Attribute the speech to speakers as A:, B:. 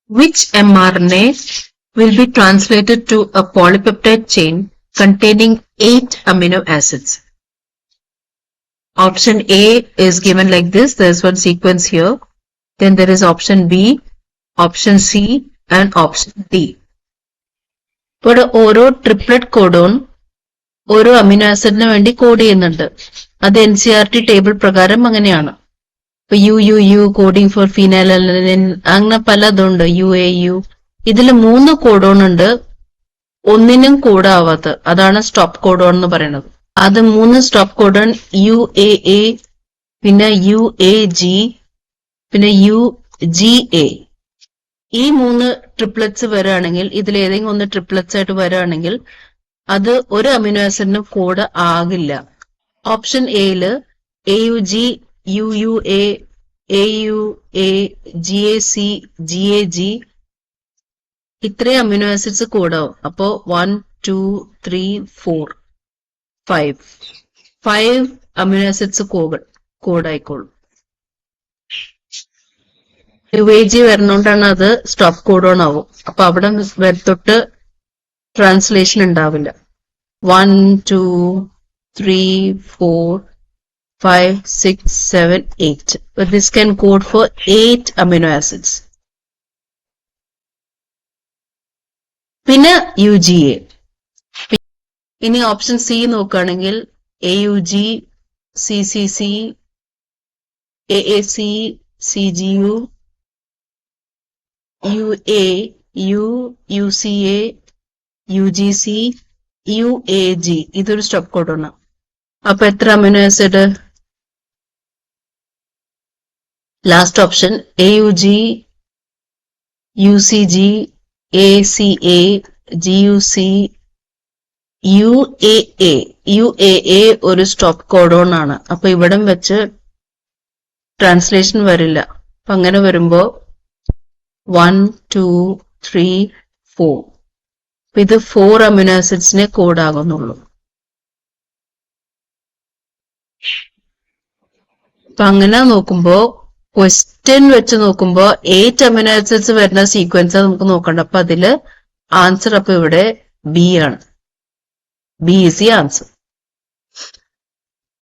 A: Which mRNA will be translated to a polypeptide chain containing 8 amino acids? Option A is given like this. There's one sequence here. Then there is option B, option C, and option D. But ഓരോ triplet codon ഓരോ amino ആസിഡിന് വേണ്ടി code ചെയ്യുന്നുണ്ട്. അത് NCERT table പ്രകാരം അങ്ങനെയാണ്. ഇപ്പൊ UUU coding for phenyl alanine അങ്ങനെ പലതുണ്ട്. UAU ഇതിൽ 3 കോഡോൺ ഉണ്ട്, ഒന്നിനും കൂടാവാത്ത, അതാണ് സ്റ്റോപ്പ് കോഡോൺ എന്ന് പറയുന്നത്. അത് 3 സ്റ്റോപ്പ് കോഡോൺ UAA, പിന്നെ UAG, പിന്നെ UGA. ഈ 3 ട്രിപ്ലറ്റ്സ് വരികയാണെങ്കിൽ, ഇതിൽ ഏതെങ്കിലും ഒന്ന് ട്രിപ്ലറ്റ്സ് ആയിട്ട് വരികയാണെങ്കിൽ അത് ഒരു അമിനോ ആസിഡിനും കോഡ് ആകില്ല. ഓപ്ഷൻ എയില് AUG, UUA, AUA, GAC, GAG ഇത്രയും അമിനോ ആസിഡ്സ് കോഡാവും. അപ്പോ 1, 2, 3, 4, 5 അമിനോ ആസിഡ്സ് കോഡായിക്കോളും. UAG വരുന്നോണ്ടാണ് അത് സ്റ്റോപ്പ് കോഡോൺ ആവും. അപ്പൊ അവിടെ തൊട്ട് ട്രാൻസ്ലേഷൻ ഉണ്ടാവില്ല. 1, 2, 3, 4, 5, 6, 7, 8. But this can code for 8 amino acids. പിന്നെ UGA. ഇനി ഓപ്ഷൻ സി നോക്കുകയാണെങ്കിൽ AUG, CCC, AAC, CGU, UA, UCA, UGC, UAG ഇതൊരു സ്റ്റോപ്പ് കോഡാണ്. അപ്പൊ എത്ര amino acid? Last option AUG, UCG, ACA, GUC, UAA. UAA ഒരു സ്റ്റോപ്പ് കോഡോൺ ആണ്. അപ്പൊ ഇവിടം വെച്ച് ട്രാൻസ്ലേഷൻ വരില്ല. അപ്പൊ അങ്ങനെ വരുമ്പോ 1, 2, 3, 4. ഇത് 4 അമിനോ ആസിഡ്സിനെ കോഡ് ആകുന്നുള്ളൂ. അപ്പൊ അങ്ങനെ നോക്കുമ്പോ ക്വസ്റ്റ്യൻ വെച്ച് നോക്കുമ്പോ 8 അമിനോ ആസിഡ്സ് വരുന്ന സീക്വൻസ് നമുക്ക് നോക്കണ്ട. അപ്പൊ അതില് ആൻസർ അപ്പൊ ഇവിടെ B ആണ്. B is the answer.